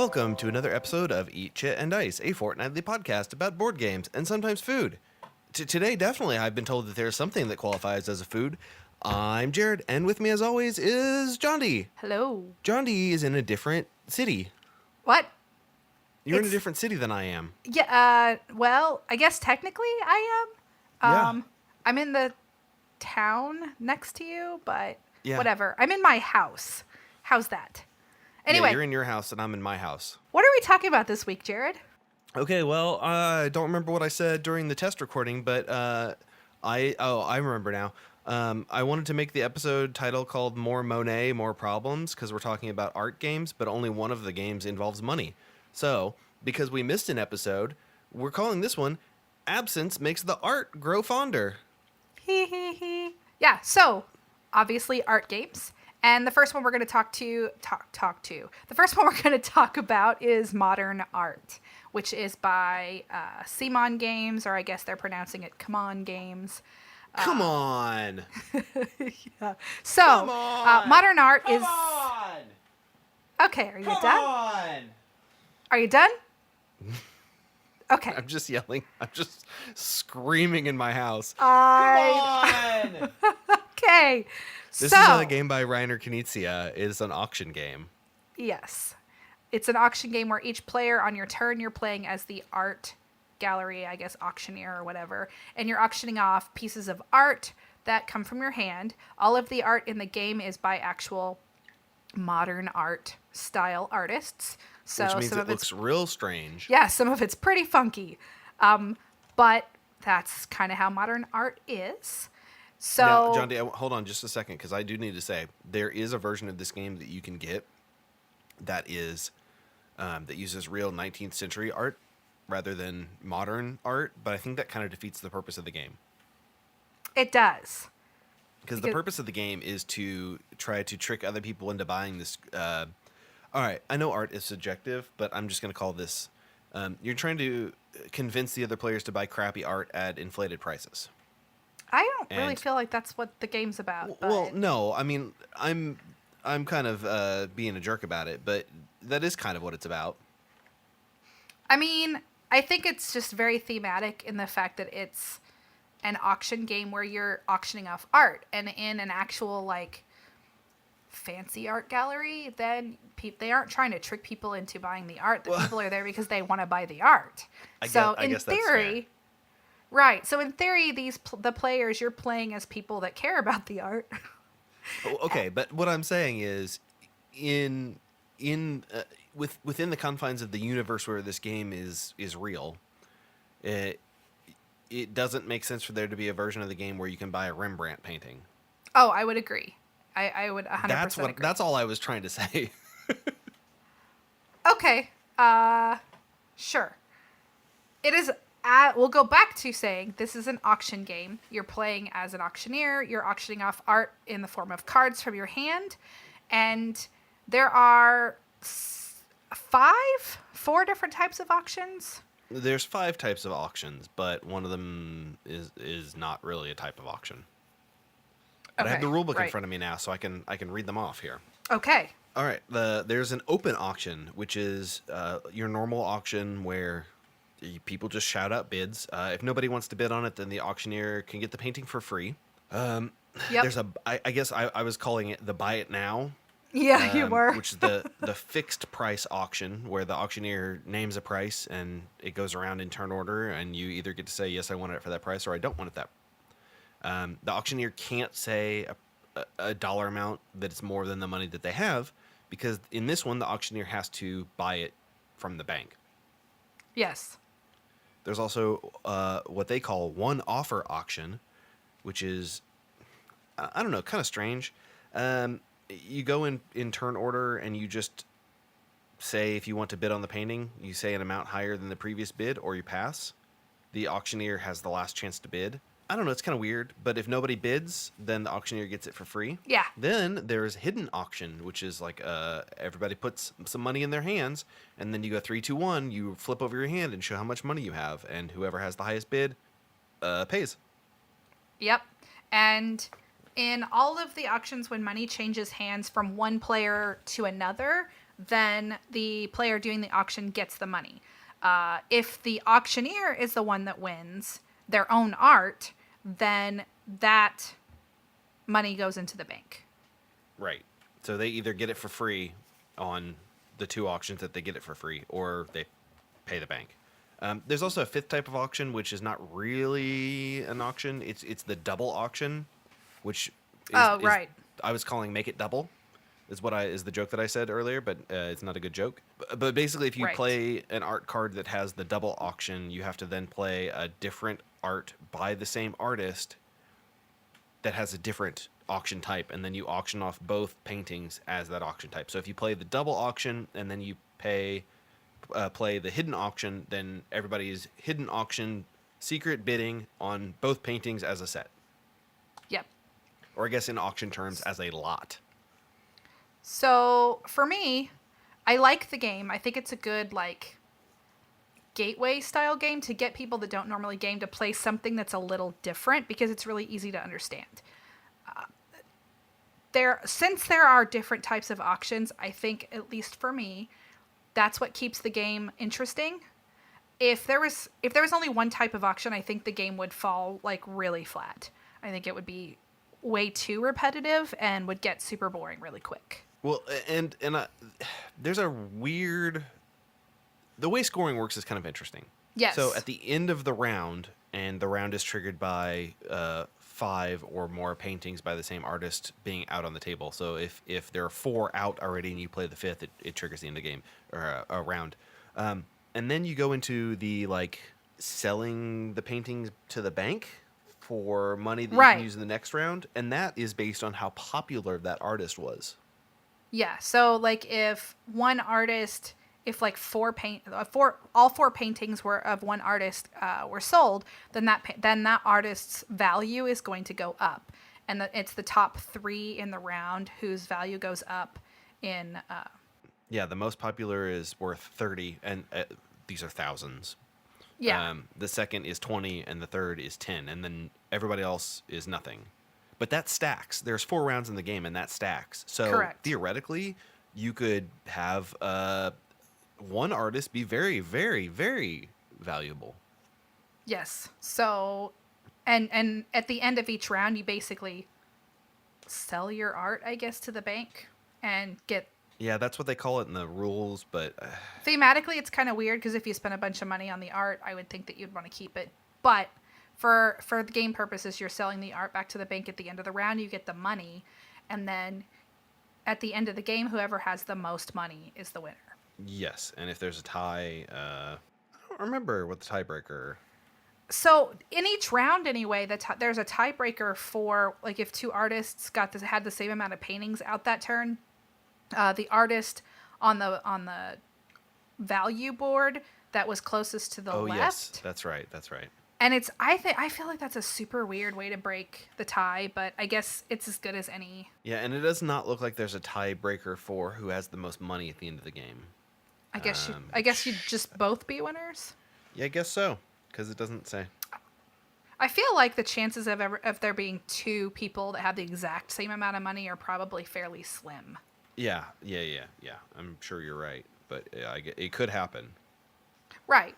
Welcome to another episode of Eat, Chit, and Dice, a fortnightly podcast about board games and sometimes food. Today, definitely, I've been told that there's something that qualifies as a food. I'm Jared, and with me, as always, is John D. Hello. John D is in a different city. What? You're in a different city than I am. Yeah, well, I guess technically I am. Yeah. I'm in the town next to you, but Yeah. whatever. I'm in my house. How's that? Anyway, Yeah, you're in your house, and I'm in my house. what are we talking about this week, Jared? Okay, well, I don't remember what I said during the test recording, but I remember now. I wanted to make the episode title called More Monet, More Problems, because we're talking about art games, but only one of the games involves money. So, because we missed an episode, we're calling this one Absence Makes the Art Grow Fonder. Hee hee hee. Yeah, so obviously art games. And the first one we're going to The first one we're going to talk about is modern art, which is by Simon Games, or I guess they're pronouncing it Come On Games. Come on. Yeah. So, Come on. modern art Come is... on. Okay, are you Come done? on. Are you done? Okay. I'm just yelling. I'm just screaming in my house. Come on. Okay. This so, is a game by Reiner Knizia. It's an auction game. Yes. It's an auction game where each player on your turn, you're playing as the art gallery, I guess, auctioneer or whatever. And you're auctioning off pieces of art that come from your hand. All of the art in the game is by actual modern art style artists. So Which means some it of it's, looks real strange. yeah, some of it's pretty funky. But that's kind of how modern art is. So, Now, John D, hold on just a second, because I do need to say there is a version of this game that you can get that is that uses real 19th century art rather than modern art, but I think that kind of defeats the purpose of the game. it does. Because the purpose of the game is to try to trick other people into buying this. All right, I know art is subjective, but I'm just going to call this. You're trying to convince the other players to buy crappy art at inflated prices. I don't really And- feel like that's what the game's about. But Well, no, I mean, I'm kind of being a jerk about it, but that is kind of what it's about. I mean, I think it's just very thematic in the fact that it's an auction game where you're auctioning off art, and in an actual like fancy art gallery, then they aren't trying to trick people into buying the art. The people are there because they want to buy the art. I So guess in that's theory, fair. right? So in theory, the players you're playing as people that care about the art. Okay, but what I'm saying is, within the confines of the universe where this game is real, it doesn't make sense for there to be a version of the game where you can buy a Rembrandt painting. Oh, I would agree. I would 100% agree. That's all I was trying to say. Okay. Sure. It is. We'll go back to saying this is an auction game. You're playing as an auctioneer. You're auctioning off art in the form of cards from your hand, and there are four different types of auctions. There's 5 types of auctions, but one of them is not really a type of auction. But I have Okay, the rule book in right. front of me now, so I can read them off here. Okay. All right, there's an open auction, which is your normal auction where people just shout out bids. If nobody wants to bid on it, then the auctioneer can get the painting for free. Yep. There's I guess I was calling it the buy it now. Yeah, you were. Which is the fixed price auction, where the auctioneer names a price and it goes around in turn order, and you either get to say, yes, I want it for that price, or I don't want it that. The auctioneer can't say a dollar amount that it's more than the money that they have, because in this one, the auctioneer has to buy it from the bank. Yes. There's also what they call one offer auction, which is, I don't know, kind of strange. You go in turn order and you just say if you want to bid on the painting, you say an amount higher than the previous bid, or you pass. The auctioneer has the last chance to bid. I don't know, it's kind of weird, but if nobody bids, then the auctioneer gets it for free. Yeah. Then there's hidden auction, which is like everybody puts some money in their hands, and then you go 3, 2, 1, you flip over your hand and show how much money you have, and whoever has the highest bid pays. Yep. And in all of the auctions, when money changes hands from one player to another, then the player doing the auction gets the money. If the auctioneer is the one that wins their own art, then that money goes into the bank. Right. So they either get it for free on the 2 auctions that they get it for free, or they pay the bank. There's also a 5th type of auction, which is not really an auction. It's the double auction, which Oh, right. I was calling make it double. Is the joke that I said earlier, but it's not a good joke. But basically, if you Right. play an art card that has the double auction, you have to then play a different art by the same artist that has a different auction type, and then you auction off both paintings as that auction type. So if you play the double auction and then you play the hidden auction, then everybody's hidden auction secret bidding on both paintings as a set, Yep. or I guess in auction terms as a lot. So for me, I like the game. I think it's a good like gateway style game to get people that don't normally game to play something that's a little different because it's really easy to understand. Since there are different types of auctions, I think at least for me, that's what keeps the game interesting. If there was only one type of auction, I think the game would fall like really flat. I think it would be way too repetitive and would get super boring really quick. Well, and there's a weird. The way scoring works is kind of interesting. Yes. So at the end of the round, and the round is triggered by 5 or more paintings by the same artist being out on the table. So if there are 4 out already and you play the 5th, it triggers the end of the game or a round. And then you go into the like selling the paintings to the bank for money that you Right. can use in the next round, and that is based on how popular that artist was. Yeah. So like if one artist, if like all 4 paintings were of one artist were sold, then that artist's value is going to go up, and it's the top 3 in the round whose value goes up in. Yeah, the most popular is worth 30, and these are thousands. Yeah. The second is 20, and the third is 10, and then everybody else is nothing. But that stacks. There's 4 rounds in the game, and that stacks. So Correct. theoretically, you could have one artist be very, very, very valuable. Yes. So, and at the end of each round, you basically sell your art, I guess, to the bank and get. Yeah, that's what they call it in the rules, but Thematically, it's kind of weird because if you spend a bunch of money on the art, I would think that you'd want to keep it. But for the game purposes, you're selling the art back to the bank at the end of the round. You get the money, and then at the end of the game, whoever has the most money is the winner. yes. And if there's a tie, I don't remember what the tiebreaker. So in each round, anyway, there's a tiebreaker for like if 2 artists had the same amount of paintings out that turn. The artist on the value board that was closest to the left. Yes, that's right. That's right. And I feel like that's a super weird way to break the tie, but I guess it's as good as any. Yeah, and it does not look like there's a tiebreaker for who has the most money at the end of the game. I guess you'd just both be winners. Yeah, I guess so, because it doesn't say. I feel like the chances of there being 2 people that have the exact same amount of money are probably fairly slim. Yeah. I'm sure you're right, but it could happen. Right.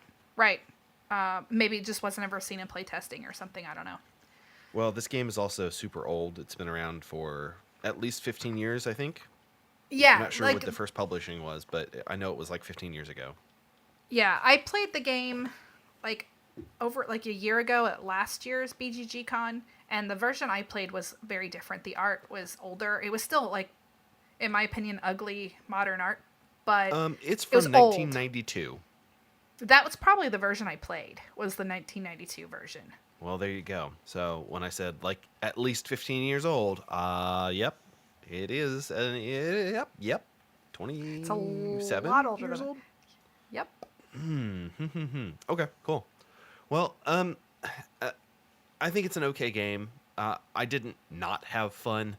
Maybe it just wasn't ever seen in playtesting or something. I don't know. Well, this game is also super old. It's been around for at least 15 years, I think. Yeah. I'm not sure what the first publishing was, but I know it was like 15 years ago. Yeah, I played the game like over like a year ago at last year's BGG Con, and the version I played was very different. The art was older. It was still like, in my opinion, ugly modern art, but it's it was from old. 1992. That was probably the version I played, was the 1992 version. Well, there you go. So when I said like at least 15 years old, yep, it is. Yep, 27 It's a lot older years than old. Yep. Okay, cool. Well, I think it's an okay game. I didn't not have fun,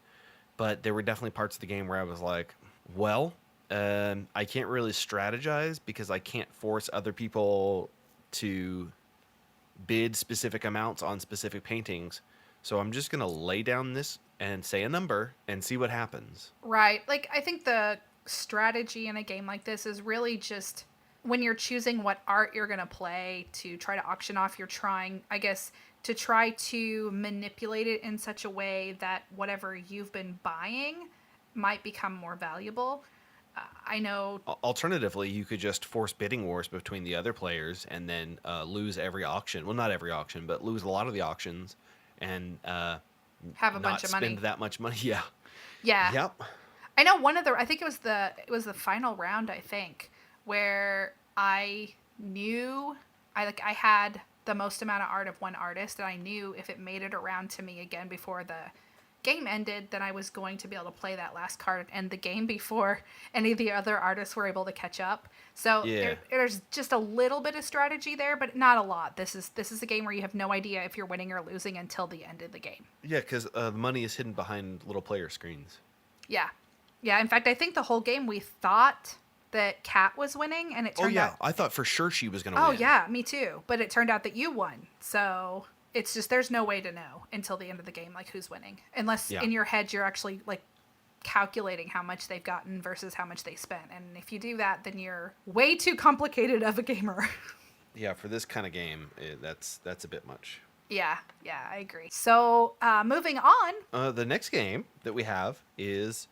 but there were definitely parts of the game where I was like, well, I can't really strategize because I can't force other people to bid specific amounts on specific paintings. So I'm just going to lay down this and say a number and see what happens. Right. Like, I think the strategy in a game like this is really just when you're choosing what art you're going to play to try to auction off, you're trying, I guess, to try to manipulate it in such a way that whatever you've been buying might become more valuable. I know. Alternatively, you could just force bidding wars between the other players and then lose every auction. Well, not every auction, but lose a lot of the auctions and Have a not bunch of money. spend that much money. Yeah. Yeah. Yep. I know one of the, I think it was the final round, I think, where I knew I had the most amount of art of one artist, and I knew if it made it around to me again before the game ended, then I was going to be able to play that last card and end the game before any of the other artists were able to catch up. So Yeah. there's just a little bit of strategy there, but not a lot. This is a game where you have no idea if you're winning or losing until the end of the game. Yeah, because the money is hidden behind little player screens. Yeah. Yeah, in fact, I think the whole game we thought that Kat was winning, and it turned out... I thought for sure she was going to Oh, win. yeah, me too. But it turned out that you won. So it's just, there's no way to know until the end of the game, like, who's winning. Unless in your head you're actually, like, calculating how much they've gotten versus how much they spent. And if you do that, then you're way too complicated of a gamer. Yeah, for this kind of game, that's a bit much. Yeah, I agree. So, moving on. The next game that we have is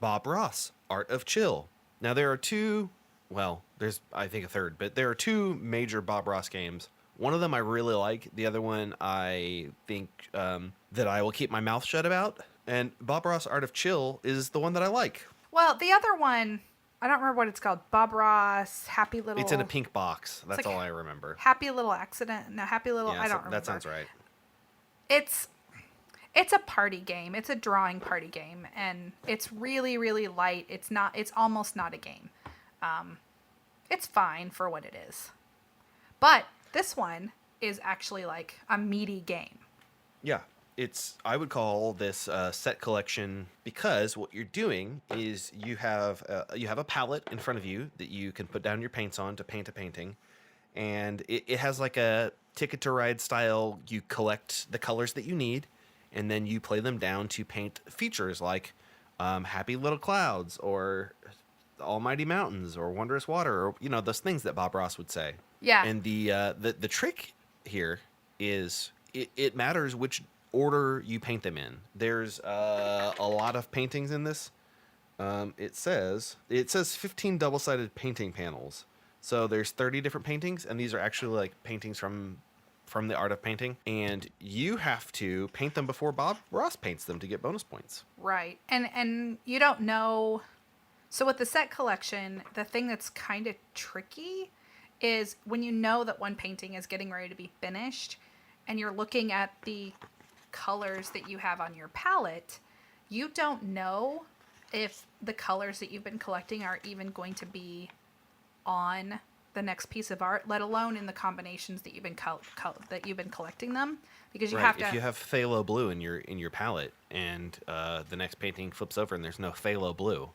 Bob Ross, Art of Chill. Now, there are two, well, there's, I think, a third, but there are two major Bob Ross games. One of them I really like. The other one I think that I will keep my mouth shut about. And Bob Ross, Art of Chill is the one that I like. Well, the other one, I don't remember what it's called. Bob Ross, Happy Little... It's in a pink box. That's like all I remember. Happy Little Accident. No, Happy Little... Yeah, I don't remember. that sounds right. It's a party game. It's a drawing party game, and it's really, really light. It's almost not a game. It's fine for what it is. But this one is actually like a meaty game. Yeah, I would call this set collection because what you're doing is you have a palette in front of you that you can put down your paints on to paint a painting, and it has like a Ticket to Ride style. You collect the colors that you need, and then you play them down to paint features like happy little clouds or almighty mountains or wondrous water, or those things that Bob Ross would say. Yeah. And the trick here is it matters which order you paint them in. There's a lot of paintings in this. It says 15 double-sided painting panels. So there's 30 different paintings, and these are actually like paintings from the art of painting, and you have to paint them before Bob Ross paints them to get bonus points. Right. And you don't know. So with the set collection, the thing that's kind of tricky is when you know that one painting is getting ready to be finished and you're looking at the colors that you have on your palette, you don't know if the colors that you've been collecting are even going to be on the next piece of art, let alone in the combinations that you've been collecting them, because you have to. If you have phthalo blue in your palette and the next painting flips over and there's no phthalo blue,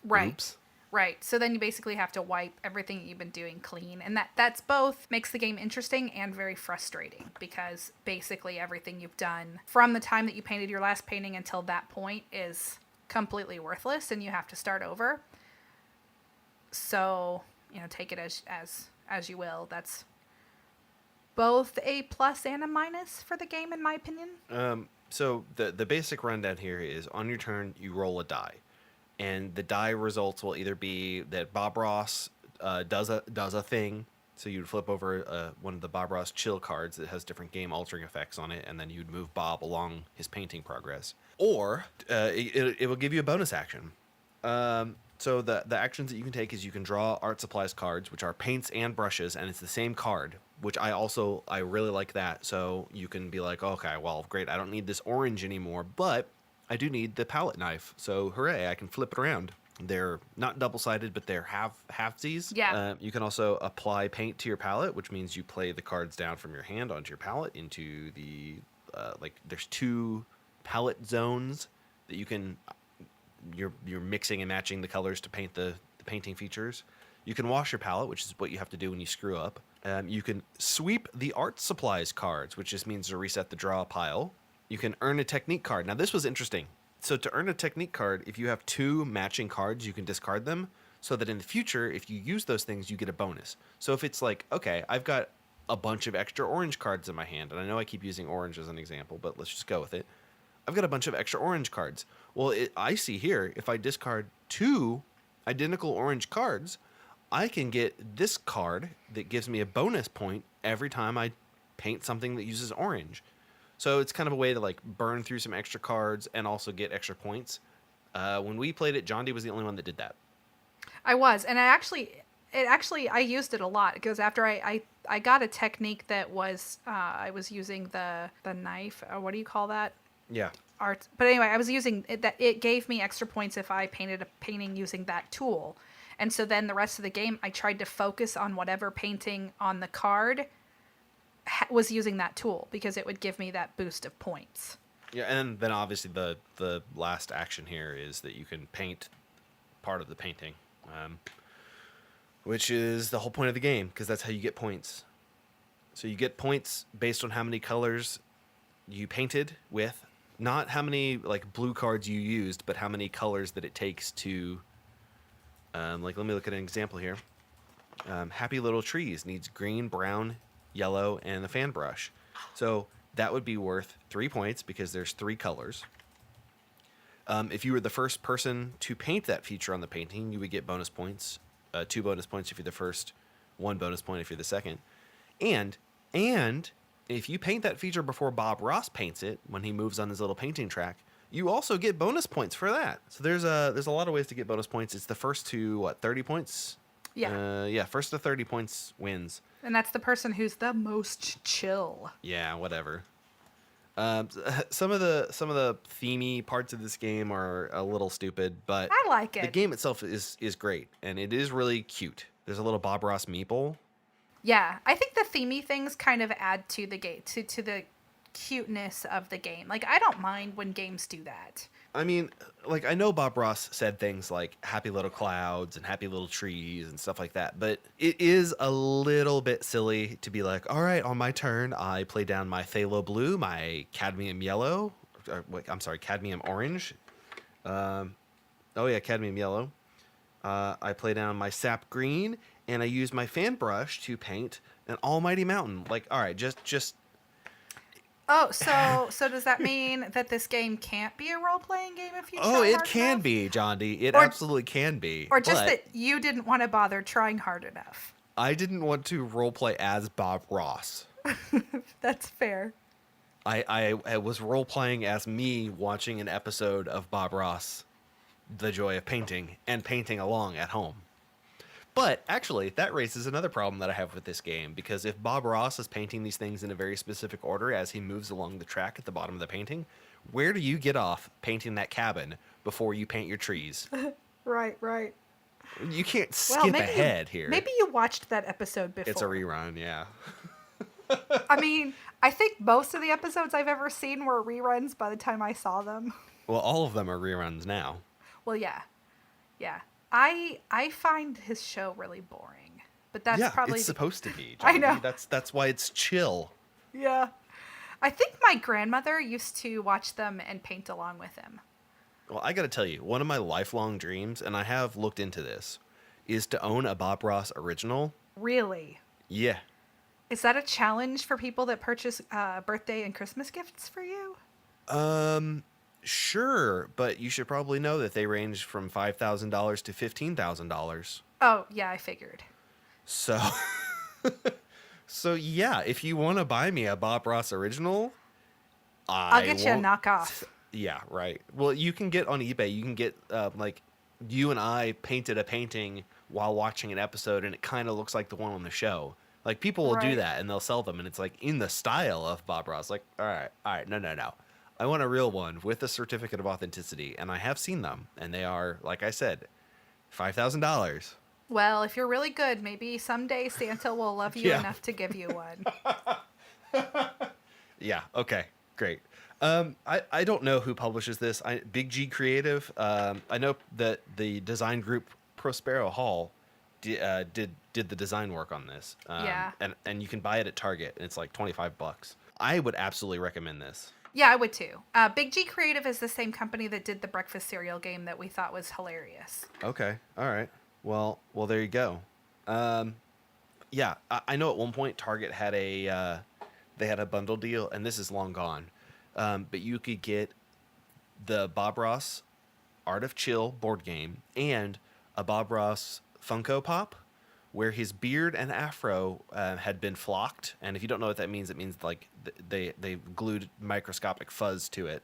right. Oops. Right. So then you basically have to wipe everything that you've been doing clean. And that's both makes the game interesting and very frustrating, because basically everything you've done from the time that you painted your last painting until that point is completely worthless and you have to start over. So, take it as you will. That's both a plus and a minus for the game, in my opinion. So the basic rundown here is on your turn, you roll a die. And the die results will either be that Bob Ross does a thing. So you'd flip over one of the Bob Ross chill cards that has different game altering effects on it, and then you'd move Bob along his painting progress. Or it will give you a bonus action. So the actions that you can take is you can draw art supplies cards, which are paints and brushes, and it's the same card, which I really like that. So you can be like, okay, well, great, I don't need this orange anymore, but I do need the palette knife, so hooray, I can flip it around. They're not double-sided, but they're halfsies. Yeah. You can also apply paint to your palette, which means you play the cards down from your hand onto your palette into the, there's 2 palette zones that you can, you're mixing and matching the colors to paint the painting features. You can wash your palette, which is what you have to do when you screw up. You can sweep the art supplies cards, which just means to reset the draw pile. You can earn a technique card. Now, this was interesting. So to earn a technique card, if you have 2 matching cards, you can discard them so that in the future, if you use those things, you get a bonus. So if it's like, okay, I've got a bunch of extra orange cards in my hand, and I know I keep using orange as an example, but let's just go with it. I've got a bunch of extra orange cards. Well, I see here, if I discard 2 identical orange cards, I can get this card that gives me a bonus point every time I paint something that uses orange. So it's kind of a way to like burn through some extra cards and also get extra points. When we played it, John D was the only one that did that. I was, and I used it a lot because after I got a technique that was I was using the knife. What do you call that? Yeah. Art. But anyway, I was using it, that it gave me extra points if I painted a painting using that tool. And so then the rest of the game, I tried to focus on whatever painting on the card was using that tool because it would give me that boost of points. Yeah, and then obviously the last action here is that you can paint part of the painting, which is the whole point of the game because that's how you get points. So you get points based on how many colors you painted with, not how many like blue cards you used, but how many colors that it takes to. Like, let me look at an example here. Happy Little Trees needs green, brown, yellow, and a fan brush. So that would be worth 3 points because there's 3 colors. If you were the first person to paint that feature on the painting, you would get bonus points. 2 bonus points if you're the first, 1 bonus point if you're the second. And if you paint that feature before Bob Ross paints it, when he moves on his little painting track, you also get bonus points for that. So there's a lot of ways to get bonus points. It's the first to 30 points. Yeah. First to 30 points wins. And that's the person who's the most chill. Yeah, whatever. Some of the themey parts of this game are a little stupid, but I like it. The game itself is great, and it is really cute. There's a little Bob Ross meeple. Yeah, I think the themey things kind of add to the game, to the cuteness of the game. Like, I don't mind when games do that. I mean, like, I know Bob Ross said things like happy little clouds and happy little trees and stuff like that, but it is a little bit silly to be like, all right, on my turn, I play down my phthalo blue, my cadmium yellow, cadmium orange. Cadmium yellow. I play down my sap green, and I use my fan brush to paint an almighty mountain. Like, all right, just Oh, so does that mean that this game can't be a role-playing game if you try Oh, it hard can enough? be, John D. It Or- absolutely can be. Or just but that you didn't want to bother trying hard enough? I didn't want to roleplay as Bob Ross. That's fair. I was role-playing as me watching an episode of Bob Ross, The Joy of Painting, and painting along at home. But actually, that raises another problem that I have with this game, because if Bob Ross is painting these things in a very specific order as he moves along the track at the bottom of the painting, where do you get off painting that cabin before you paint your trees? Right. You can't skip ahead here. Maybe you watched that episode before. It's a rerun, yeah. I mean, I think most of the episodes I've ever seen were reruns by the time I saw them. Well, all of them are reruns now. Well, yeah. I find his show really boring, but that's probably it's supposed to be. I know. That's why it's chill. Yeah. I think my grandmother used to watch them and paint along with him. Well, I got to tell you, one of my lifelong dreams, and I have looked into this, is to own a Bob Ross original. Really? Yeah. Is that a challenge for people that purchase birthday and Christmas gifts for you? Sure, but you should probably know that they range from $5,000 to $15,000. Oh, yeah, I figured. So, yeah, if you want to buy me a Bob Ross original, I'll get you a knockoff. Yeah, right. Well, you can get on eBay. You can get like you and I painted a painting while watching an episode, and it kind of looks like the one on the show. Like people will do Right. that, and they'll sell them, and it's like in the style of Bob Ross. Like, all right, no. I want a real one with a certificate of authenticity, and I have seen them, and they are, like I said, $5,000. Well, if you're really good, maybe someday Santa will love you Yeah. enough to give you one. Yeah. Okay. Great. I don't know who publishes this. Big G Creative. I know that the design group Prospero Hall did the design work on this. Yeah. And you can buy it at Target, and it's like $25. I would absolutely recommend this. Yeah, I would too. Big G Creative is the same company that did the breakfast cereal game that we thought was hilarious. Okay. All right. Well, there you go. Um, yeah, I know at one point Target had they had a bundle deal, and this is long gone. But you could get the Bob Ross Art of Chill board game and a Bob Ross Funko Pop, where his beard and afro had been flocked. And if you don't know what that means, it means like they glued microscopic fuzz to it,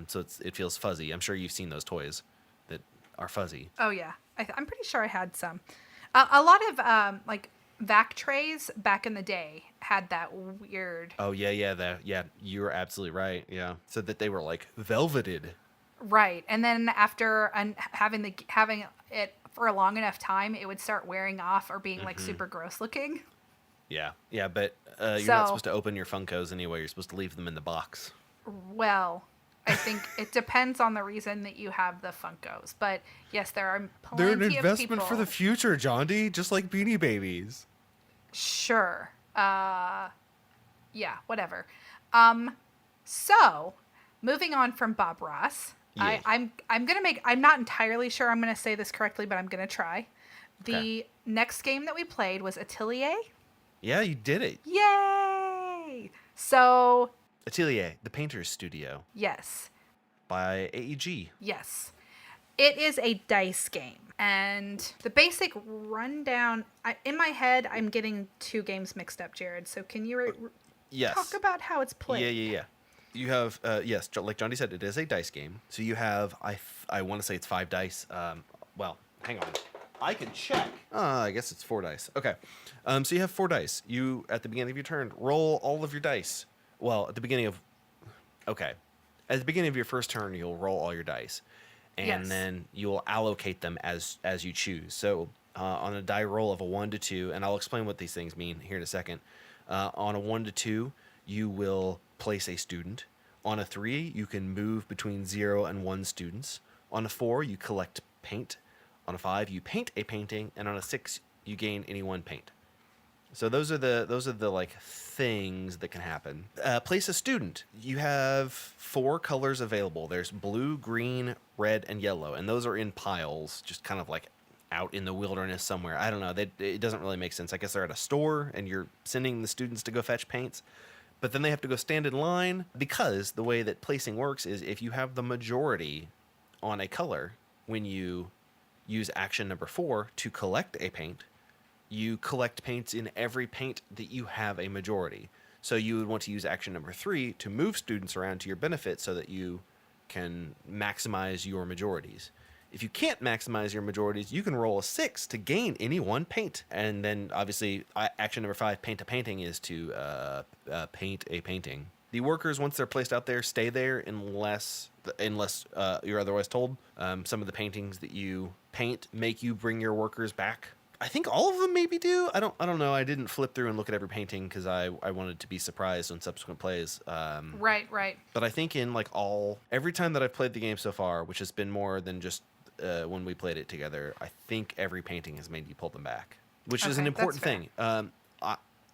so it feels fuzzy. I'm sure you've seen those toys that are fuzzy. Oh yeah, I'm pretty sure I had some. A lot of like vac trays back in the day had that weird. Oh yeah, you're absolutely right. Yeah, so that they were like velveted. Right, and then after having it for a long enough time, it would start wearing off or being like super gross looking. Yeah, but you're So- not supposed to open your Funkos anyway. You're supposed to leave them in the box. Well, I think it depends on the reason that you have the Funkos, but yes, there are They're plenty an investment of people. for the future, John D. Just like Beanie Babies. Sure. Yeah, whatever. So moving on from Bob Ross, Yeah. I'm not entirely sure I'm gonna say this correctly, but I'm gonna try. The Okay. next game that we played was Atelier. Yeah, you did it. Yay! So Atelier, the Painter's Studio yes, by AEG. yes. It is a dice game. And the basic rundown, in my head, I'm getting two games mixed up, Jared. So can you Yes. talk about how it's played? Yeah. You have yes, like Johnny said, it is a dice game. So you have I want to say it's 5 dice. Well, hang on, I can check. I guess it's 4 dice. Okay, so you have 4 dice. You at the beginning of your turn roll all of your dice. Well, at the beginning of at the beginning of your first turn, you'll roll all your dice, and Yes. then you'll allocate them as you choose. So on a die roll of a 1 to 2, and I'll explain what these things mean here in a second. On a 1 to 2, you will place a student. On a 3, you can move between 0 and 1 students. On a 4, you collect paint. On a 5, you paint a painting, and on a 6, you gain any 1 paint. So those are the like things that can happen. Place a student. You have 4 colors available. There's blue, green, red, and yellow, and those are in piles, just kind of like out in the wilderness somewhere. I don't know. It doesn't really make sense. I guess they're at a store, and you're sending the students to go fetch paints, but then they have to go stand in line, because the way that placing works is if you have the majority on a color, when you use action number 4 to collect a paint, you collect paints in every paint that you have a majority. So you would want to use action number 3 to move students around to your benefit so that you can maximize your majorities. If you can't maximize your majorities, you can roll a 6 to gain any 1 paint. And then obviously action number 5, paint a painting, is to paint a painting. The workers, once they're placed out there, stay there unless you're otherwise told. Some of the paintings that you paint make you bring your workers back. I think all of them maybe do. I don't know. I didn't flip through and look at every painting because I wanted to be surprised on subsequent plays. Right. But I think in every time that I've played the game so far, which has been more than just when we played it together, I think every painting has made you pull them back, which is an Okay, that's important fair. thing.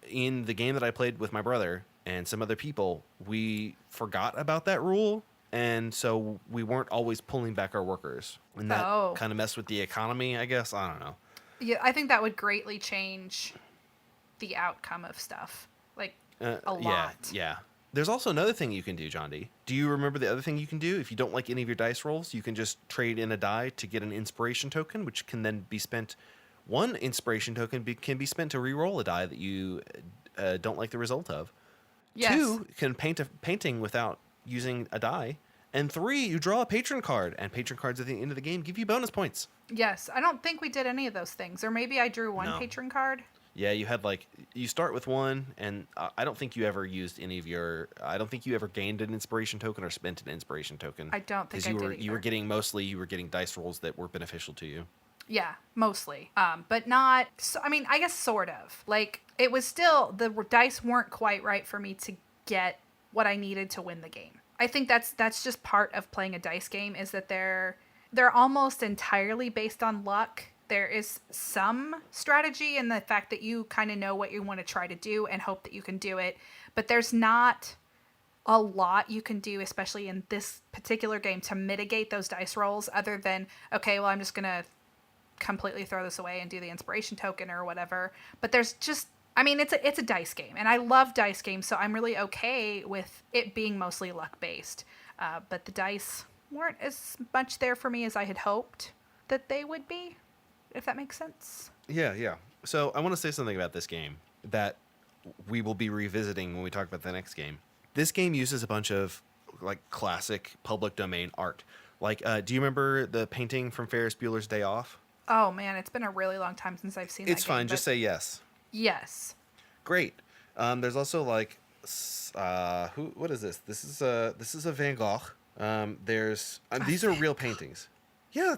In the game that I played with my brother and some other people, we forgot about that rule, and so we weren't always pulling back our workers, and that Oh. kind of messed with the economy, I guess. I don't know. Yeah, I think that would greatly change the outcome of stuff. Like a lot. Yeah. There's also another thing you can do, John D. Do you remember the other thing you can do? If you don't like any of your dice rolls, you can just trade in a die to get an inspiration token, which can then be spent. 1 inspiration token can be spent to re-roll a die that you don't like the result of. Yes. 2 can paint a painting without using a die. And 3, you draw a patron card, and patron cards at the end of the game give you bonus points. Yes. I don't think we did any of those things. Or maybe I drew 1 No. patron card. Yeah, you had you start with 1, and I don't think you ever used any of your. I don't think you ever gained an inspiration token or spent an inspiration token. I don't think I you did were you were either. getting you were getting dice rolls that were beneficial to you. Yeah, mostly. But not. So, I mean, I guess sort of. Like it was still the dice weren't quite right for me to get what I needed to win the game. I think that's just part of playing a dice game, is that they're almost entirely based on luck. There is some strategy in the fact that you kind of know what you want to try to do and hope that you can do it, but there's not a lot you can do, especially in this particular game, to mitigate those dice rolls other than, okay, well, I'm just going to completely throw this away and do the inspiration token or whatever. But there's just, I mean, it's a dice game, and I love dice games, so I'm really okay with it being mostly luck based. But the dice weren't as much there for me as I had hoped that they would be, if that makes sense. Yeah, yeah. So I want to say something about this game that we will be revisiting when we talk about the next game. This game uses a bunch of like classic public domain art. Like, do you remember the painting from Ferris Bueller's Day Off? Oh man, it's been a really long time since I've seen that. It's fine. Game, just say yes. yes. Great. There's also like, what is this? This is a Van Gogh. There's these are real paintings. Yeah,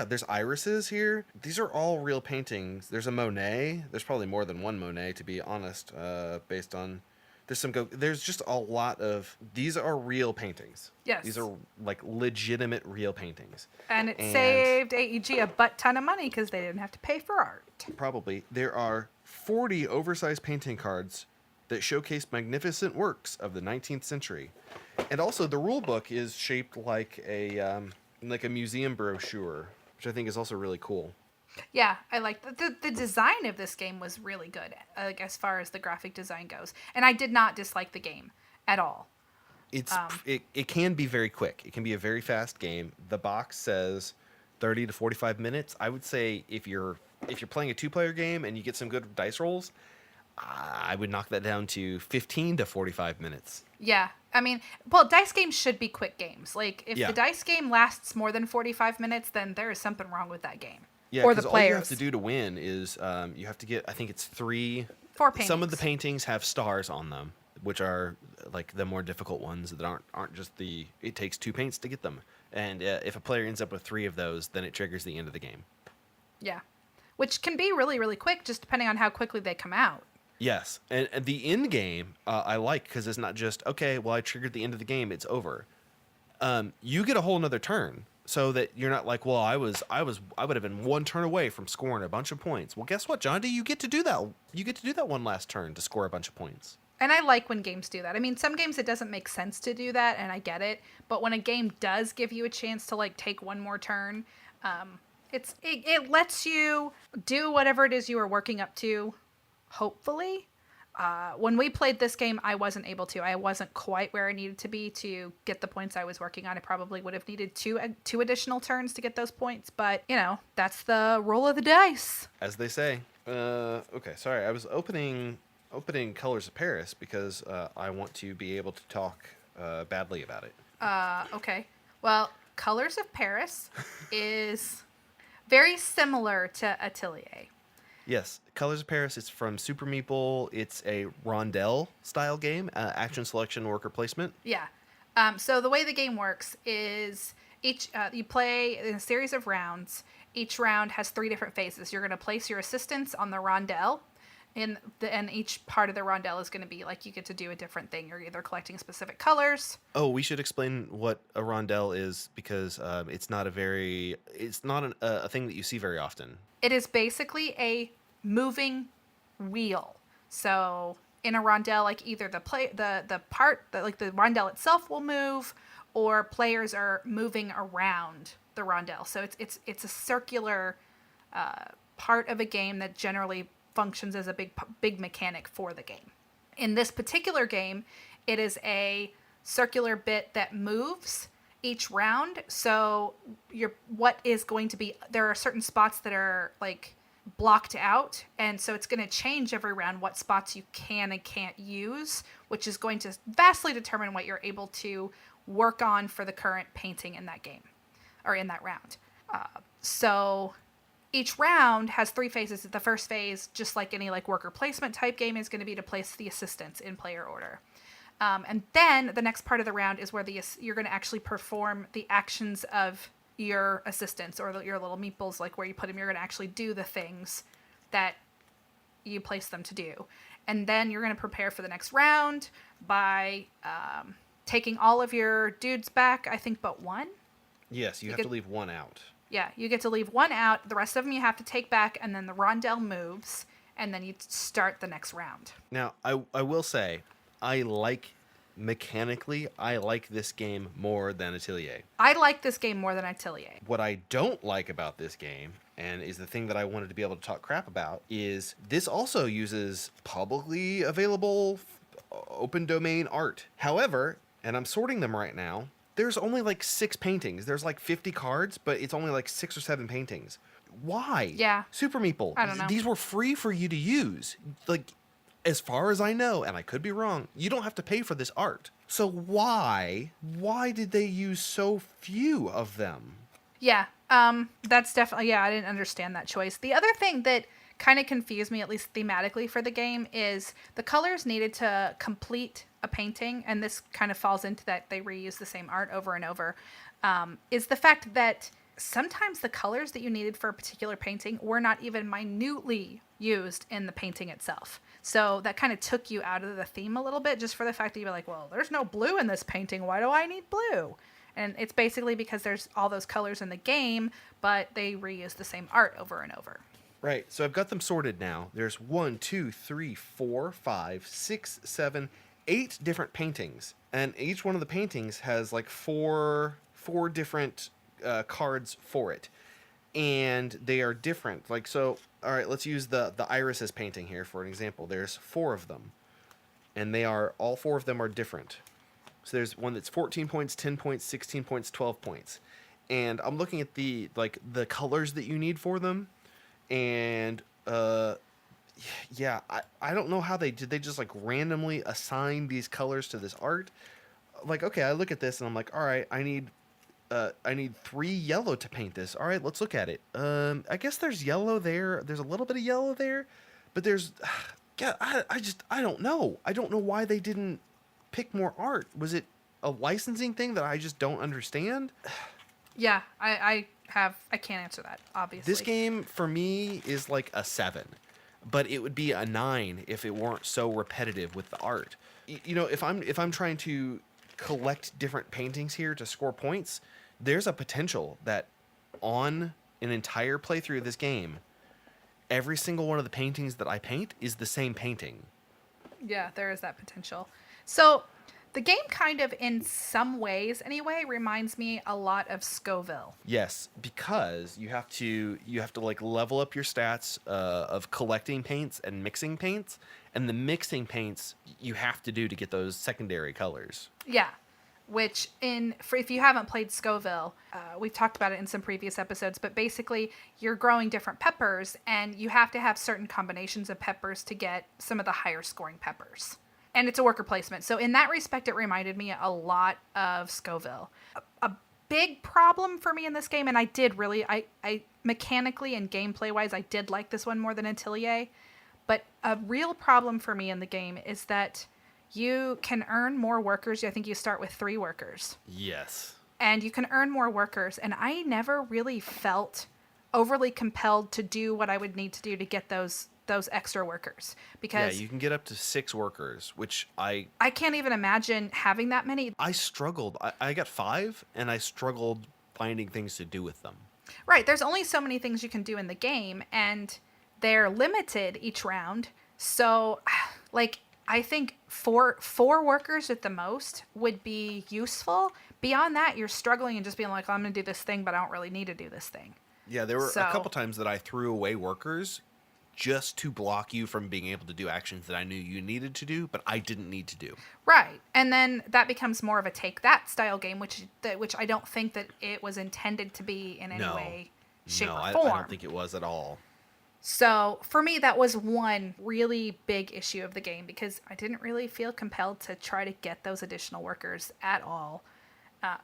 there's irises here. These are all real paintings. There's a Monet. There's probably more than one Monet, to be honest. Based on there's just a lot of these are real paintings. Yes. These are like legitimate real paintings. And it saved AEG a butt ton of money because they didn't have to pay for art. Probably. There are 40 oversized painting cards that showcase magnificent works of the 19th century. And also the rule book is shaped like a museum brochure, which I think is also really cool. Yeah, I like the design of this game was really good, like as far as the graphic design goes. And I did not dislike the game at all. It can be very quick. It can be a very fast game. The box says 30 to 45 minutes. I would say if you're playing a 2-player game and you get some good dice rolls, I would knock that down to 15 to 45 minutes. Yeah. I mean, well, dice games should be quick games. Like, if the dice game lasts more than 45 minutes, then there is something wrong with that game. Yeah, or the players. All you have to do to win is you have to get, I think it's 4 paintings. Some of the paintings have stars on them, which are like the more difficult ones that aren't just it takes 2 paints to get them. And if a player ends up with 3 of those, then it triggers the end of the game. Yeah. Which can be really, really quick, just depending on how quickly they come out. Yes, and the end game I like because it's not just okay. Well, I triggered the end of the game; it's over. You get a whole another turn, so that you're not like, well, I would have been 1 turn away from scoring a bunch of points. Well, guess what, John D? You get to do that. You get to do that one last turn to score a bunch of points. And I like when games do that. I mean, some games it doesn't make sense to do that, and I get it. But when a game does give you a chance to like take one more turn, it lets you do whatever it is you were working up to. Hopefully. When we played this game, I wasn't able to. I wasn't quite where I needed to be to get the points I was working on. I probably would have needed two additional turns to get those points, but, that's the roll of the dice. As they say. Okay, sorry. I was opening Colors of Paris because I want to be able to talk badly about it. Okay. Well, Colors of Paris is very similar to Atelier. Yes, Colors of Paris. It's from Super Meeple. It's a rondel style game, action selection, worker placement. Yeah. So the way the game works is you play in a series of rounds. Each round has 3 different phases. You're going to place your assistants on the rondel, and each part of the rondel is going to be like you get to do a different thing. You're either collecting specific colors. Oh, we should explain what a rondel is because it's not a thing that you see very often. It is basically a moving wheel. So in a rondel, like either the rondel itself will move, or players are moving around the rondel. So it's a circular part of a game that generally functions as a big mechanic for the game. In this particular game, it is a circular bit that moves each round. So there are certain spots that are like blocked out, and so it's going to change every round what spots you can and can't use, which is going to vastly determine what you're able to work on for the current painting in that game or in that round. So each round has 3 phases. The first phase, just like any like worker placement type game, is going to be to place the assistants in player order. And then the next part of the round is where you're going to actually perform the actions of your assistants or your little meeples, like where you put them. You're going to actually do the things that you place them to do. And then you're going to prepare for the next round by taking all of your dudes back, I think, but 1. Yes, you have to leave 1 out. Yeah, you get to leave 1 out. The rest of them you have to take back, and then the rondel moves, and then you start the next round. Now, I will say, I like mechanically, I like this game more than Atelier. I like this game more than Atelier. What I don't like about this game, and is the thing that I wanted to be able to talk crap about, is this also uses publicly available open domain art. However, and I'm sorting them right now, there's only like 6 paintings. There's like 50 cards, but it's only like 6 or 7 paintings. Why? Yeah. Super Meeple. I don't know. These were free for you to use. Like, as far as I know, and I could be wrong, you don't have to pay for this art. So why did they use so few of them? Yeah. That's definitely, yeah, I didn't understand that choice. The other thing that kind of confused me, at least thematically for the game, is the colors needed to complete a painting, and this kind of falls into that they reuse the same art over and over, is the fact that sometimes the colors that you needed for a particular painting were not even minutely used in the painting itself. So that kind of took you out of the theme a little bit, just for the fact that you were like, well, there's no blue in this painting. Why do I need blue? And it's basically because there's all those colors in the game, but they reuse the same art over and over. Right. So I've got them sorted now. There's 1, 2, 3, 4, 5, 6, 7, 8 different paintings. And each one of the paintings has like four different cards for it. And they are different. Like, so, all right, let's use the irises painting here for an example. There's 4 of them. And all 4 of them are different. So there's one that's 14 points, 10 points, 16 points, 12 points. And I'm looking at the colors that you need for them. And yeah, I don't know how did they just like randomly assign these colors to this art? Like, okay, I look at this and I'm like, all right, I need 3 yellow to paint this. All right, let's look at it. I guess there's yellow there. There's a little bit of yellow there, but there's, yeah, I don't know. I don't know why they didn't pick more art. Was it a licensing thing that I just don't understand? Yeah, I can't answer that, obviously. This game for me is like a 7, but it would be a 9 if it weren't so repetitive with the art. You know, if I'm trying to collect different paintings here to score points, there's a potential that on an entire playthrough of this game, every single one of the paintings that I paint is the same painting. Yeah, there is that potential. So the game kind of, in some ways anyway, reminds me a lot of Scoville. Yes, because you have to like level up your stats of collecting paints and mixing paints, and the mixing paints you have to do to get those secondary colors. Yeah, which if you haven't played Scoville, we've talked about it in some previous episodes, but basically you're growing different peppers, and you have to have certain combinations of peppers to get some of the higher scoring peppers. And it's a worker placement. So in that respect, it reminded me a lot of Scoville. A big problem for me in this game, and I did really, I mechanically and gameplay-wise, I did like this one more than Atelier. But a real problem for me in the game is that you can earn more workers. I think you start with 3 workers. Yes. And you can earn more workers. And I never really felt overly compelled to do what I would need to do to get those extra workers, because you can get up to 6 workers, which I can't even imagine having that many. I struggled. I got 5, and I struggled finding things to do with them. Right, there's only so many things you can do in the game, and they're limited each round. So, like, I think four workers at the most would be useful. Beyond that, you're struggling and just being like, oh, I'm going to do this thing, but I don't really need to do this thing. Yeah, there were a couple times that I threw away workers just to block you from being able to do actions that I knew you needed to do, but I didn't need to do. Right. And then that becomes more of a take that style game, which I don't think that it was intended to be in any way, shape, or form. I don't think it was at all. So for me, that was one really big issue of the game, because I didn't really feel compelled to try to get those additional workers at all.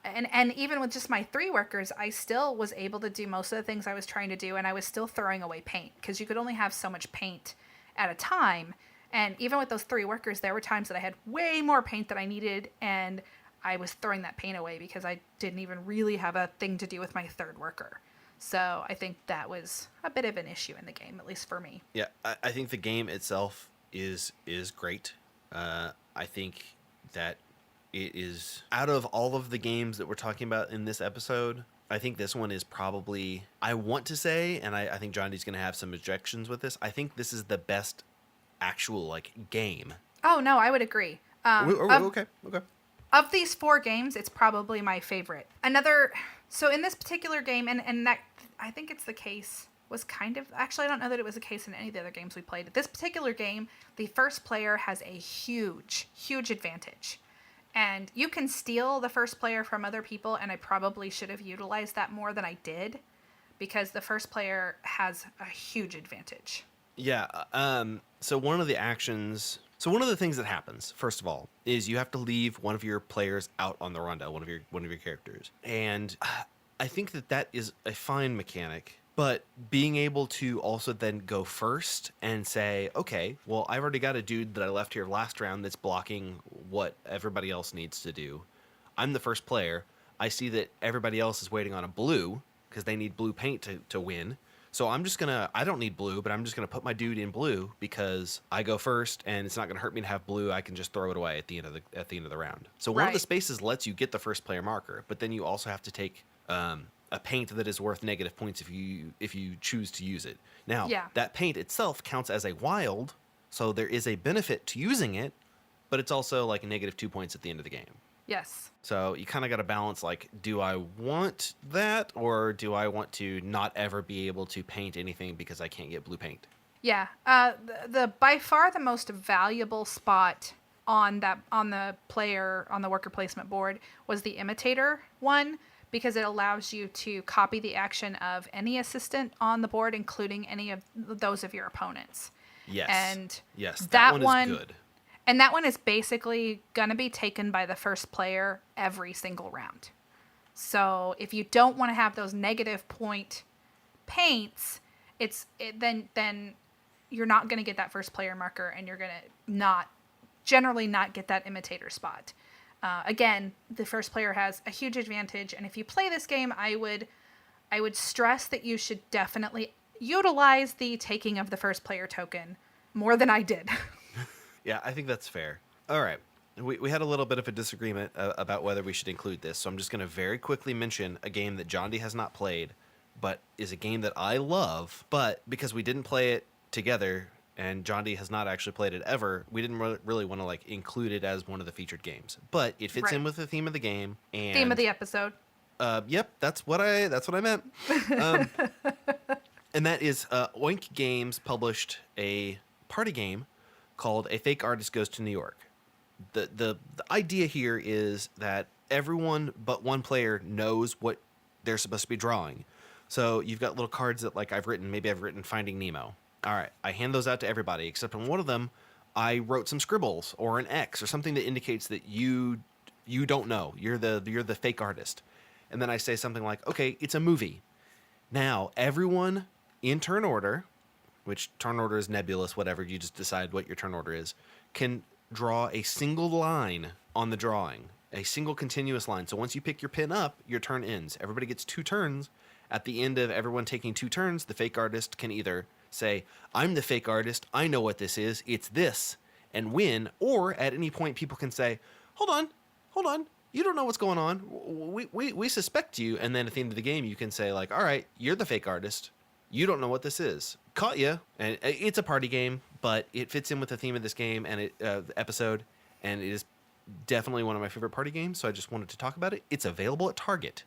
And even with just my 3 workers, I still was able to do most of the things I was trying to do, and I was still throwing away paint, because you could only have so much paint at a time. And even with those 3 workers, there were times that I had way more paint than I needed, and I was throwing that paint away because I didn't even really have a thing to do with my 3rd worker. So I think that was a bit of an issue in the game, at least for me. Yeah, I think the game itself is great. I think that it is, out of all of the games that we're talking about in this episode, I think this one is probably, I want to say, and I think Johnny's going to have some objections with this, I think this is the best actual, like, game. Oh, no, I would agree. Okay. Of these 4 games, it's probably my favorite. So in this particular game, and that, I think it's the case, was kind of, actually I don't know that it was the case in any of the other games we played. This particular game, the first player has a huge, huge advantage. And you can steal the first player from other people, and I probably should have utilized that more than I did, because the first player has a huge advantage. Yeah. So one of the things that happens, first of all, is you have to leave one of your players out on the rondo, one of your characters, and I think that is a fine mechanic. But being able to also then go first and say, okay, well, I've already got a dude that I left here last round that's blocking what everybody else needs to do. I'm the first player. I see that everybody else is waiting on a blue because they need blue paint to win. So I don't need blue, but I'm just going to put my dude in blue because I go first and it's not going to hurt me to have blue. I can just throw it away at the end of the round. So one of the spaces lets you get the first player marker, but then you also have to take a paint that is worth negative points if you choose to use it. Now, that paint itself counts as a wild, so there is a benefit to using it, but it's also like a negative 2 points at the end of the game. Yes. So you kind of got to balance, like, do I want that, or do I want to not ever be able to paint anything because I can't get blue paint? Yeah. The by far the most valuable spot on the worker placement board was the imitator one, because it allows you to copy the action of any assistant on the board, including any of those of your opponents. Yes. And yes, that one is good. And that one is basically going to be taken by the first player every single round. So if you don't want to have those negative point paints, then you're not going to get that first player marker, and you're going to generally not get that imitator spot. Again, the first player has a huge advantage, and if you play this game, I would stress that you should definitely utilize the taking of the first player token more than I did. Yeah, I think that's fair. All right. We had a little bit of a disagreement about whether we should include this, so I'm just going to very quickly mention a game that John D has not played, but is a game that I love, but because we didn't play it together, and John D has not actually played it ever, we didn't really want to include it as one of the featured games. But it fits in with the theme of the game and theme of the episode. Yep, that's what I meant. And that is Oink Games published a party game called A Fake Artist Goes to New York. The idea here is that everyone but one player knows what they're supposed to be drawing. So you've got little cards that I've written Finding Nemo. All right, I hand those out to everybody, except on one of them, I wrote some scribbles or an X or something that indicates that you don't know. You're the fake artist. And then I say something like, okay, it's a movie. Now, everyone in turn order, which turn order is nebulous, whatever, you just decide what your turn order is, can draw a single line on the drawing, a single continuous line. So once you pick your pin up, your turn ends. Everybody gets 2 turns. At the end of everyone taking 2 turns, the fake artist can either say, I'm the fake artist, I know what this is, it's this, and win, or at any point people can say, hold on, you don't know what's going on, we suspect you, and then at the end of the game you can say all right, you're the fake artist, you don't know what this is, caught you. And it's a party game, but it fits in with the theme of this game and the episode, and it is definitely one of my favorite party games, so I just wanted to talk about it. It's available at Target.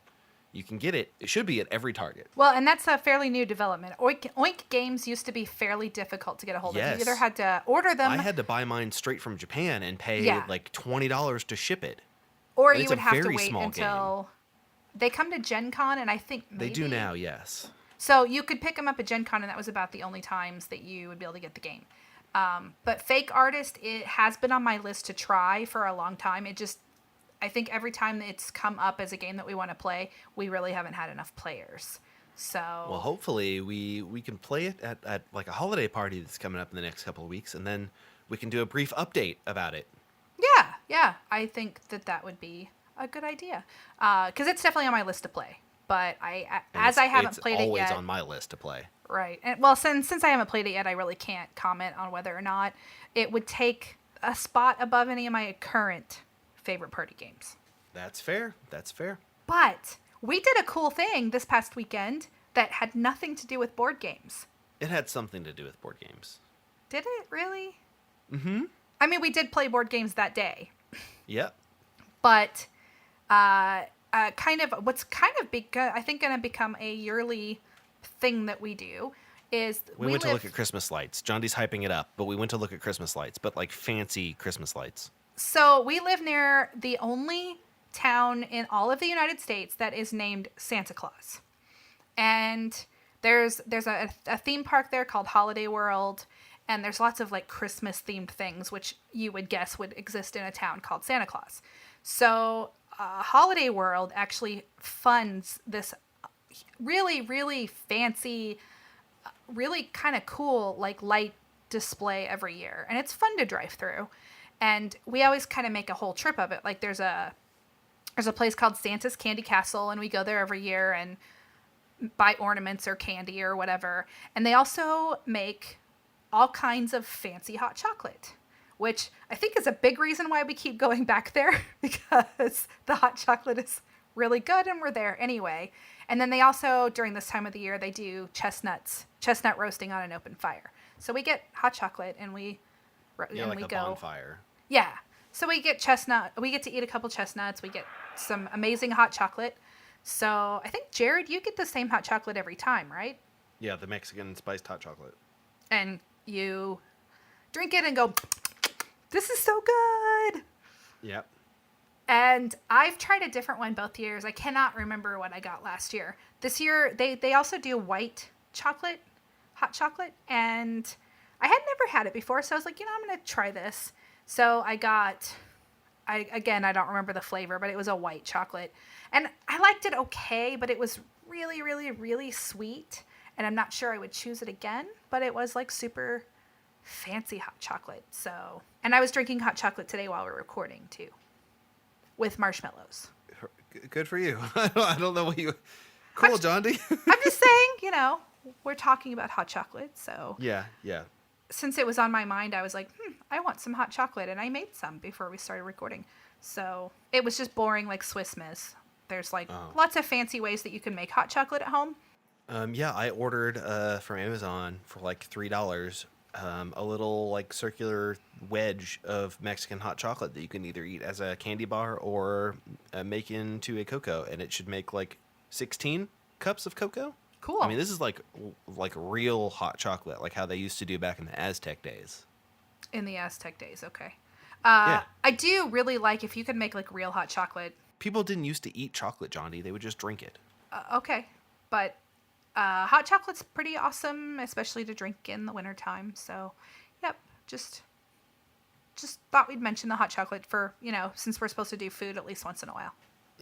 You can get it. It should be at every Target. Well, and that's a fairly new development. Oink Games used to be fairly difficult to get a hold of. You either had to order them. I had to buy mine straight from Japan and pay $20 to ship it. Or you would have to wait until they come to Gen Con, and I think maybe they do now, yes. So you could pick them up at Gen Con, and that was about the only times that you would be able to get the game. But Fake Artist, it has been on my list to try for a long time. I think every time it's come up as a game that we want to play, we really haven't had enough players. So well, hopefully we can play it at a holiday party that's coming up in the next couple of weeks, and then we can do a brief update about it. Yeah. I think that would be a good idea, because it's definitely on my list to play. But I haven't played it yet. It's always on my list to play. Right. And well, since I haven't played it yet, I really can't comment on whether or not it would take a spot above any of my current favorite party games. That's fair. But we did a cool thing this past weekend that had nothing to do with board games. It had something to do with board games. Did it really? Mm-hmm. I mean, we did play board games that day. Yep. But kind of what's kind of big, I think, going to become a yearly thing that we do is We went to look at Christmas lights. John D's hyping it up, but we went to look at Christmas lights, but like fancy Christmas lights. So we live near the only town in all of the United States that is named Santa Claus. And there's a theme park there called Holiday World, and there's lots of like Christmas themed things which you would guess would exist in a town called Santa Claus. So Holiday World actually funds this really, really fancy, really kind of cool like light display every year, and it's fun to drive through. And we always kind of make a whole trip of it. Like there's a place called Santa's Candy Castle, and we go there every year and buy ornaments or candy or whatever. And they also make all kinds of fancy hot chocolate, which I think is a big reason why we keep going back there, because the hot chocolate is really good and we're there anyway. And then they also, during this time of the year, they do chestnut roasting on an open fire. So we get hot chocolate and we Like a bonfire. Yeah. So we get to eat a couple chestnuts. We get some amazing hot chocolate. So I think, Jared, you get the same hot chocolate every time, right? Yeah, the Mexican spiced hot chocolate. And you drink it and go, this is so good. Yep. And I've tried a different one both years. I cannot remember what I got last year. This year, they also do white chocolate, hot chocolate. And I had never had it before, so I was like, I'm going to try this. So I don't remember the flavor, but it was a white chocolate. And I liked it okay, but it was really, really, really sweet. And I'm not sure I would choose it again, but it was like super fancy hot chocolate. So, and I was drinking hot chocolate today while we were recording too, with marshmallows. Good for you. I don't know what you... Cool, John D. I'm just saying, we're talking about hot chocolate, so... Yeah. Since it was on my mind, I was like, I want some hot chocolate, and I made some before we started recording. So it was just boring like Swiss Miss. There's like lots of fancy ways that you can make hot chocolate at home. Yeah, I ordered from Amazon for like $3 a little like circular wedge of Mexican hot chocolate that you can either eat as a candy bar or make into a cocoa, and it should make like 16 cups of cocoa. Cool. I mean, this is like real hot chocolate, like how they used to do back in the Aztec days. In the Aztec days, okay. Yeah. I do really like if you could make like real hot chocolate. People didn't used to eat chocolate, Johnny. They would just drink it. Okay. But hot chocolate's pretty awesome, especially to drink in the wintertime. So, yep, just thought we'd mention the hot chocolate for, since we're supposed to do food at least once in a while.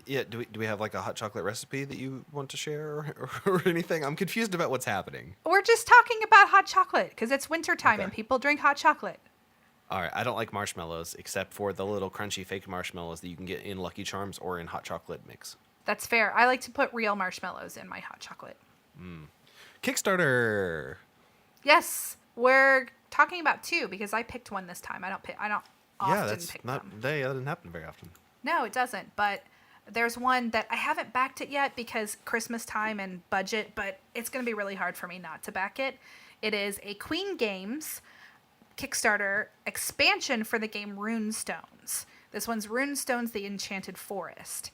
Yeah, do we have like a hot chocolate recipe that you want to share or anything? I'm confused about what's happening. We're just talking about hot chocolate because it's wintertime and people drink hot chocolate. All right, I don't like marshmallows except for the little crunchy fake marshmallows that you can get in Lucky Charms or in hot chocolate mix. That's fair. I like to put real marshmallows in my hot chocolate. Kickstarter. Yes, we're talking about 2 because I picked one this time. I don't often pick them. That doesn't happen very often. No, it doesn't. But there's one that I haven't backed it yet because Christmas time and budget, but it's going to be really hard for me not to back it. It is a Queen Games Kickstarter expansion for the game Rune Stones. This one's Rune Stones: The Enchanted Forest.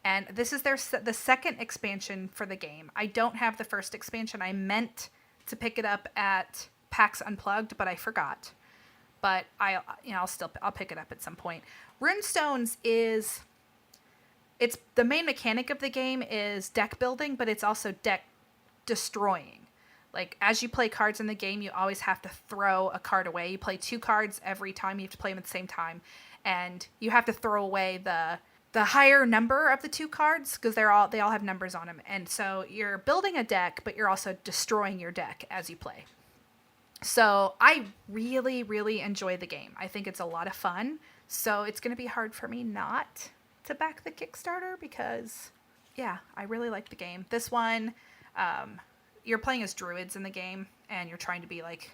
And this is the second expansion for the game. I don't have the first expansion. I meant to pick it up at PAX Unplugged, but I forgot. But I'll pick it up at some point. Rune Stones it's the main mechanic of the game is deck building, but it's also deck destroying. Like, as you play cards in the game, you always have to throw a card away. You play 2 cards every time. You have to play them at the same time. And you have to throw away the higher number of the 2 cards because they all have numbers on them. And so you're building a deck, but you're also destroying your deck as you play. So I really, really enjoy the game. I think it's a lot of fun. So it's going to be hard for me not to back the Kickstarter because, yeah, I really like the game. This one, you're playing as druids in the game, and you're trying to be like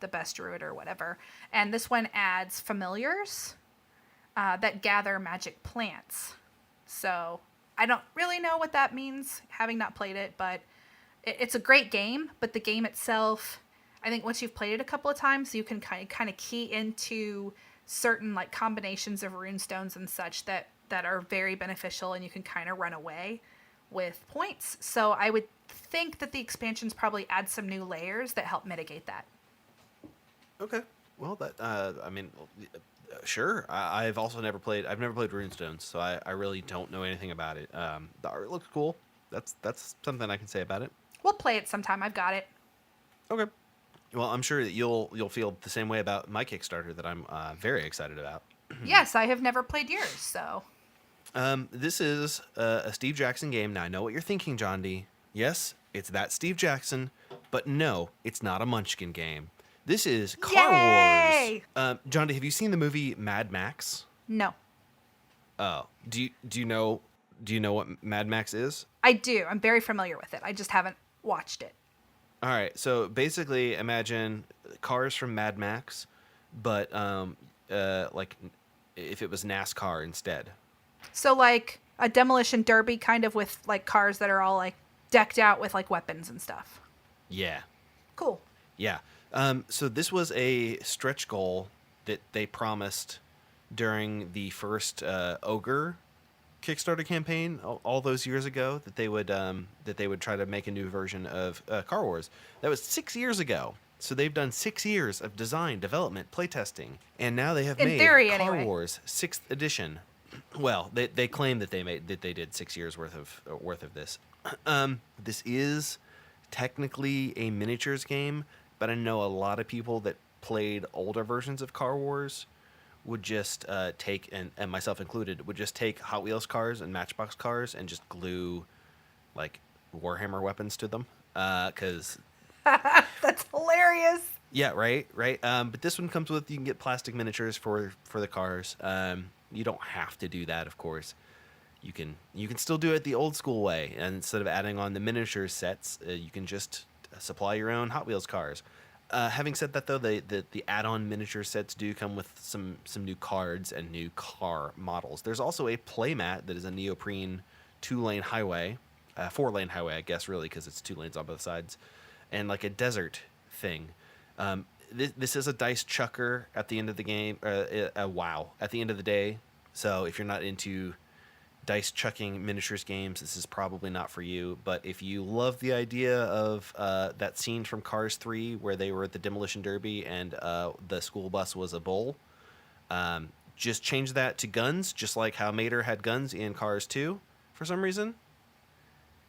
the best druid or whatever. And this one adds familiars that gather magic plants. So I don't really know what that means, having not played it, but it's a great game. But the game itself, I think once you've played it a couple of times, you can kind of key into certain like combinations of rune stones and such that are very beneficial, and you can kind of run away with points. So I would think that the expansions probably add some new layers that help mitigate that. Okay. Well, that I mean, sure. I've also never played. I've never played Runestones, so I really don't know anything about it. The art looks cool. That's something I can say about it. We'll play it sometime. I've got it. Okay. Well, I'm sure that you'll feel the same way about my Kickstarter that I'm very excited about. Yes, I have never played yours, so. This is a Steve Jackson game. Now I know what you're thinking, John D. Yes, it's that Steve Jackson, but no, it's not a Munchkin game. This is Car Yay! Wars. John D, have you seen the movie Mad Max? No. Oh, do you know what Mad Max is? I do. I'm very familiar with it. I just haven't watched it. All right, so basically, imagine cars from Mad Max, but like if it was NASCAR instead. So like a demolition derby kind of with like cars that are all like decked out with like weapons and stuff. Yeah. Cool. Yeah. So this was a stretch goal that they promised during the first Ogre Kickstarter campaign all those years ago, that they would try to make a new version of Car Wars. That was 6 years ago. So they've done 6 years of design, development, playtesting, and now they have made Car Wars 6th edition. Well, they claim that they did 6 years worth of this. This is technically a miniatures game, but I know a lot of people that played older versions of Car Wars would just take, and myself included, would just take Hot Wheels cars and Matchbox cars and just glue like Warhammer weapons to them. Because that's hilarious. Yeah, right. But this one comes with, you can get plastic miniatures for the cars. You don't have to do that, of course. You can still do it the old school way, and instead of adding on the miniature sets, you can just supply your own Hot Wheels cars. Having said that, though, the add-on miniature sets do come with some new cards and new car models. There's also a playmat that is a neoprene 2-lane highway, 4-lane highway, I guess, really, because it's 2 lanes on both sides, and like a desert thing. This is a dice chucker at the end of the game. At the end of the day. So if you're not into dice chucking miniatures games, this is probably not for you. But if you love the idea of that scene from Cars 3 where they were at the demolition derby and the school bus was a bull, just change that to guns, just like how Mater had guns in Cars 2 for some reason.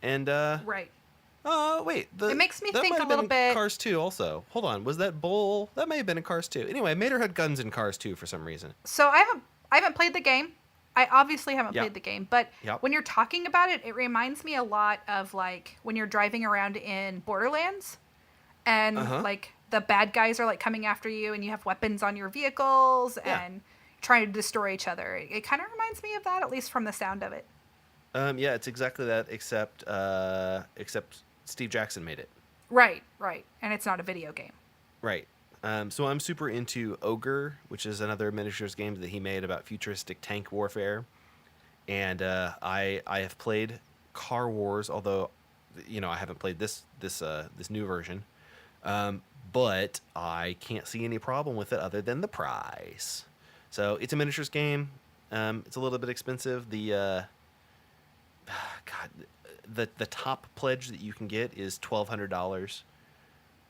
And right. Wait. It makes me think a little bit. Cars 2 also. Hold on. Was that bull? That may have been in Cars 2. Anyway, Mater had guns in Cars 2 for some reason. So I haven't played the game. I obviously haven't played the game, but when you're talking about it, it reminds me a lot of like when you're driving around in Borderlands and like the bad guys are like coming after you and you have weapons on your vehicles and trying to destroy each other. It kind of reminds me of that, at least from the sound of it. Yeah, it's exactly that, except Steve Jackson made it. Right. And it's not a video game. Right. So I'm super into Ogre, which is another miniatures game that he made about futuristic tank warfare. And I have played Car Wars, although I haven't played this new version. But I can't see any problem with it other than the price. So it's a miniatures game. It's a little bit expensive. The top pledge that you can get is $1,200.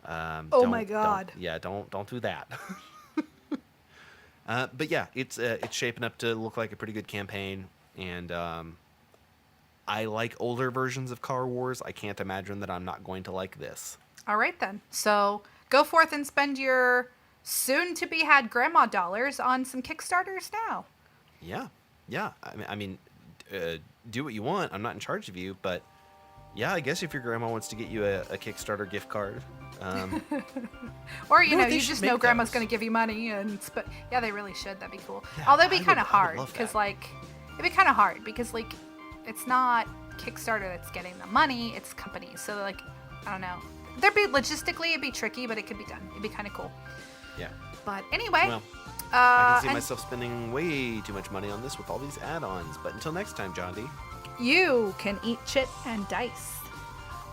Oh my God! Don't do that. But yeah, it's shaping up to look like a pretty good campaign, and I like older versions of Car Wars. I can't imagine that I'm not going to like this. All right then. So go forth and spend your soon-to-be-had grandma dollars on some Kickstarters now. Yeah. I mean, do what you want. I'm not in charge of you, but yeah, I guess if your grandma wants to get you a Kickstarter gift card. Or, you just know grandma's going to give you money. Yeah, they really should. That'd be cool. Yeah, although it'd be kind of hard because, it's not Kickstarter that's getting the money, it's companies. So, I don't know. It'd be tricky, but it could be done. It'd be kind of cool. Yeah. But anyway. Well, I can see myself spending way too much money on this with all these add-ons. But until next time, John D. You can eat chit and dice.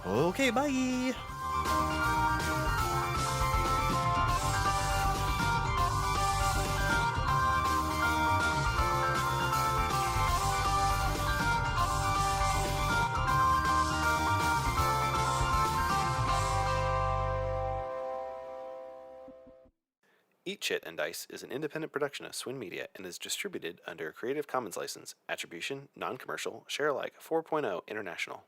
Okay, bye. Eat Chit and Dice is an independent production of Swin Media and is distributed under a Creative Commons license. Attribution, non-commercial, share alike 4.0 international.